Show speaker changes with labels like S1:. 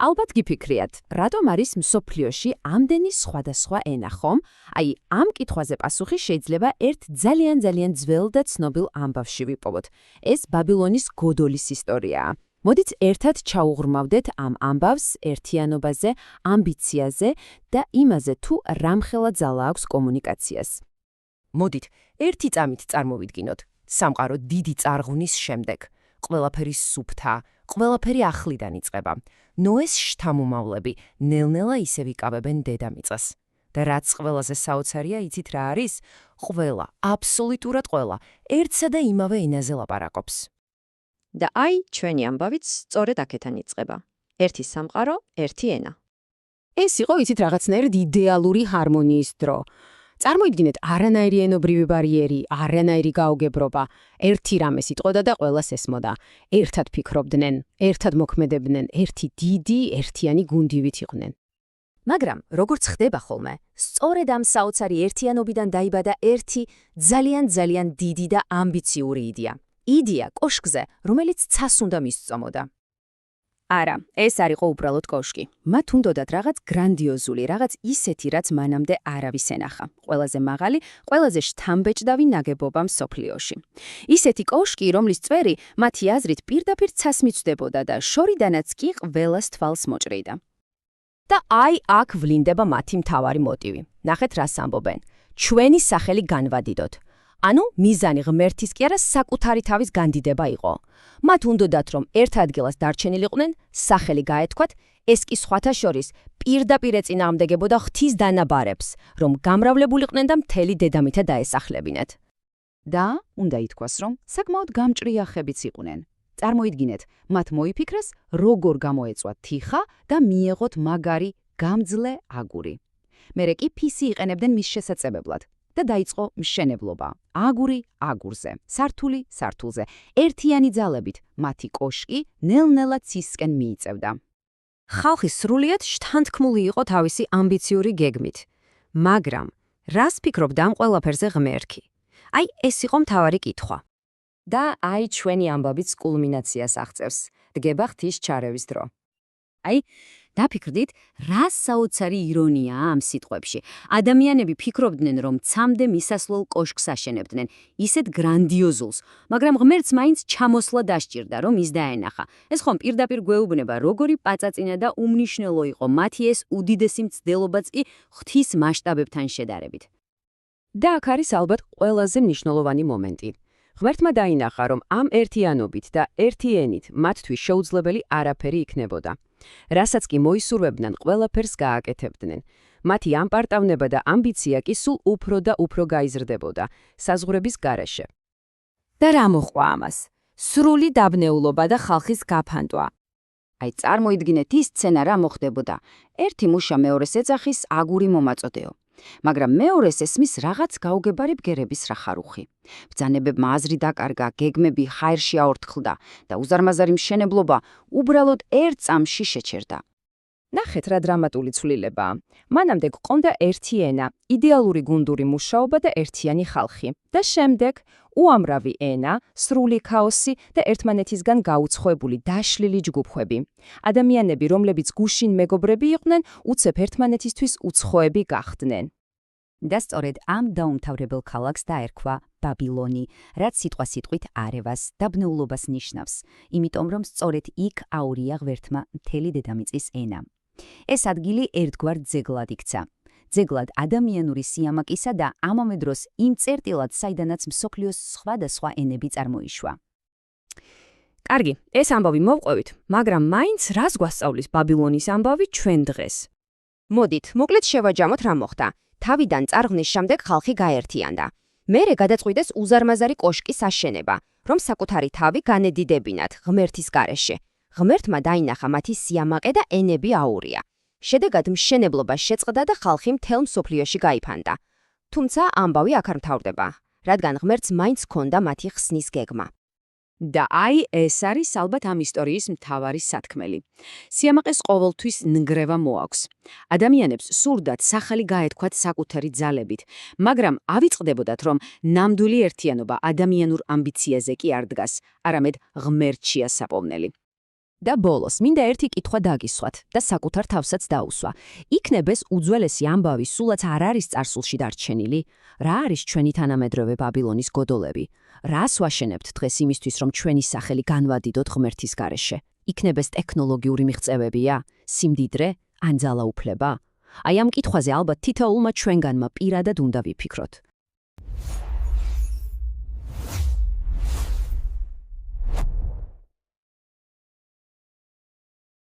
S1: ალბათ გიფიქრიათ, რატომ არის მსოფლიოში ამდენი სხვადასხვა ენა, ხომ? აი, ამ კითხვაზე პასუხი შეიძლება ერთ ძალიან ძველ და ცნობილ ამბავში ვიპოვოთ. ეს ბაბილონის გოდოლის ისტორიაა. მოდით ერთად ჩაუღრმავდეთ ამ ამბავს ერთიანობაზე, ამბიციაზე და იმაზე, თუ რამხელა ძალა აქვს კომუნიკაციას.
S2: მოდით, ერთი წამით წარმოვიდგინოთ, სამყარო დიდი წარღვნის შემდეგ. ყველაფერი სუფთა, ყველაფერი ახლიდან იწყება. ნოეს შთამომავლები ნელ-ნელა ისევ იკავებენ დედამიწას. და რაც ყველაზე საოცარია, იცით რა არის? ყველა, აბსოლუტურად ყველა, ერთსა და იმავე ენაზე ლაპარაკობს.
S3: და აი, ჩვენი ამბავიც სწორედ აქედან იწყება. ერთი სამყარო, ერთი ენა.
S4: ეს იყო, იცით, რაღაცნაირად იდეალური ჰარმონიის დრო. წარმოიდგინეთ, არანაირი ენობრივი ბარიერი, არანაირი გაუგებრობა, ერთი რამე სიტყოდა და ყველას ესმოდა. ერთად ფიქრობდნენ, ერთად მოქმედებდნენ, ერთი დიდი, ერთიანი გუნდივით იყვნენ.
S2: მაგრამ, როგორც ხდება ხოლმე, სწორედ ამ საოცარი ერთიანობიდან დაიბადა ერთი ძალიან დიდი და ამბიციური იდეა. იდეა კოშკზე, რომელიც ცას უნდა მისწომოდა. არა, ეს არ იყო უბრალოდ კოშკი. მათ უნდოდათ რაღაც გრანდიოზული, რაღაც ისეთი, რაც მანამდე არავის ენახა. ყველაზე მაღალი, ყველაზე შთამბეჭდავი ნაგებობა მსოფლიოში. ისეთი კოშკი, რომლის წვერი მათი აზრით პირდაპირ ცას მიცვდებოდა და შორიდანაც კი ყველას თვალს მოჭრიდა. და აი აქ ვლინდება მათი მთავარი მოტივი. ნახეთ, რას ამბობენ. ჩვენი სახელი განვადიდოთ. ანუ მიზანი ღმერთის კი არა საკუთარი თავის განდიდება იყო. მათ უნდოდათ, რომ ერთ ადგილას დარჩენილიყვნენ, სახელი გაეთქვათ, ეს კი სხვათა შორის პირდაპირ ეწინააღმდეგებოდა ღვთის დანაბარებს, რომ გამრავლებულიყვნენ და მთელი დედამითა დაესახლებინათ.
S5: და უნდა ითქვას, რომ საკმაოდ გამჭრიახებიც იყვნენ. წარმოიდგინეთ, მათ მოიფიქრეს, როგორ გამოეწვათ თიხა და მიეღოთ მაგარი, გამძლე აგური. მერე კი ფისი იყენებდნენ მის შესაძლებებლად. და დაიწყო მშენებლობა. აგური აგურზე, სართული სართულზე. ერთიანი ძალებით მათი კოშკი ნელ-ნელა ცისკენ მიიწევდა.
S2: ხალხი სრულიად შთანთქმული იყო თავისი ამბიციური გეგმით. მაგრამ, რას ფიქრობდა ამ ყველაფერზე ღმერთი? აი, ეს იყო მთავარი კითხვა. და აი ჩვენი ამბავიც კულმინაციას აღწევს. დგება ღვთის ჩარევის დრო. აი, დაფიქრდით, რა საოცარი ირონიაა ამ სიტყვებში. ადამიანები ფიქრობდნენ, რომ ცამდე მისასვლელ კოშკს აშენებდნენ, ისეთ გრანდიოზულს, მაგრამ ღმერთს მაინც ჩამოსვლა დასჭირდა, რომ ის დაენახა. ეს ხომ პირდაპირ გვეუბნება, როგორი პაწაწინა და უმნიშვნელო იყო მათი ეს უდიდესი მცდელობაც კი ღვთის მასშტაბებთან შედარებით.
S1: და აქ არის ალბათ ყველაზე მნიშვნელოვანი მომენტი. ღმერთმა დაინახა, რომ ამ ერთიანობით და ერთი ენით მათთვის შეუძლებელი არაფერი იქნებოდა. რასაც კი მოისურვებდნენ, ყველაფერს გააკეთებდნენ. მათი ამპარტავნება და ამბიცია კი სულ უფრო და უფრო გაიზრდებოდა საზღვრების გარეშე.
S2: და რა მოჰყვა ამას? სრული დაბნეულობა და ხალხის გაფანტვა.
S5: აი, წარმოიდგინეთ ის სცენა რა მოხდებოდა. ერთი მუშა მეორეს ეძახის აგური მომაწოდეო. მაგრამ მეორეს ესმის რაღაც გაუგებარი ბგერების რახარუხი. ბრძანებებმა აზრი დაკარგა, გეგმები ჰაერში აორთქლდა და უზარმაზარი მშენებლობა უბრალოდ ერთ წამში შეჩერდა.
S1: ნახეთ, რა დრამატული ცვლილებაა. მანამდე გყონდა ერთი ენა, იდეალური გუნდური მუშაობა და ერთიანი ხალხი. და შემდეგ უამრავი ენა, სრული ქაოსი და ერთმანეთისგან გაუცხოებული დაშლილი ჯგუფები. ადამიანები, რომლებიც გუშინ მეგობრები იყვნენ, უცებ ერთმანეთისთვის უცხოები გახდნენ.
S2: და სწორედ ამ დაუმთავრებელ ქალაქს დაერქვა ბაბილონი, რაც სიტყვასიტყვით არევას, დაბნეულობას ნიშნავს, იმიტომ რომ სწორედ იქ აურია ღმერთმა მთელი დედამიწის ენა. ეს ადგილი ერთგვარ ძეგლად იქცა. ძეგლად ადამიანური სიამაყისა და ამავე დროს იმ წერტილად, საიდანაც მსოფლიოს სხვადასხვა ენები წარმოიშვა.
S1: კარგი, ეს ამბავი მოვყვევით, მაგრამ მაინც რას გვასწავლის ბაბილონის ამბავი ჩვენ დღეს?
S2: მოდით, მოკლედ შევაჯამოთ რა მოხდა. თავიდან წარღვნის შემდეგ ხალხი გაერთიანდა. მერე გადაწყვიტეს უზარმაზარი კოშკის აშენება, რომ საკუთარი თავი განედიდებინათ ღმერთის გარეშე. ღმერთმა დაინახა მათი სიამაყე და ენები აურია. შედეგად მშენებლობა შეწყდა და ხალხი მთელ მსოფლიოში გაიფანტა. თუმცა ამბავი აქ არ მთავრდება, რადგან ღმერთს მაინც ჰქონდა მათი ხსნის გეგმა.
S1: და აი ეს არის ალბათ ამ ისტორიის მთავარი სათქმელი. სიამაყეს ყოველთვის ნგრევა მოაქვს. ადამიანებს სურდათ სახელი გაეთქვათ საკუთარი ძალებით, მაგრამ ავიწყდებოდათ, რომ ნამდვილი ერთიანობა ადამიანურ ამბიციაზე კი არ დგას, არამედ ღმერთშია საპოვნელი. და ბოლოს, მინდა ერთი კითხვა დაგისვათ და საკუთარ თავსაც დაუსვა. იქნებ ეს უძველესი ამბავი სულაც არ არის წარსულში დარჩენილი? რა არის ჩვენი თანამედროვე ბაბილონის გოდოლები? რას ვაშენებთ დღეს იმისთვის, რომ ჩვენი სახელი განვადიდოთ ღმერთის გარეშე? იქნებ ეს ტექნოლოგიური მიღწევებია, სიმდიდრე ან ძალაუფლება? აი ამ კითხვაზე ალბათ თითოეულმა ჩვენგანმა პირადად უნდა ვიფიქროთ.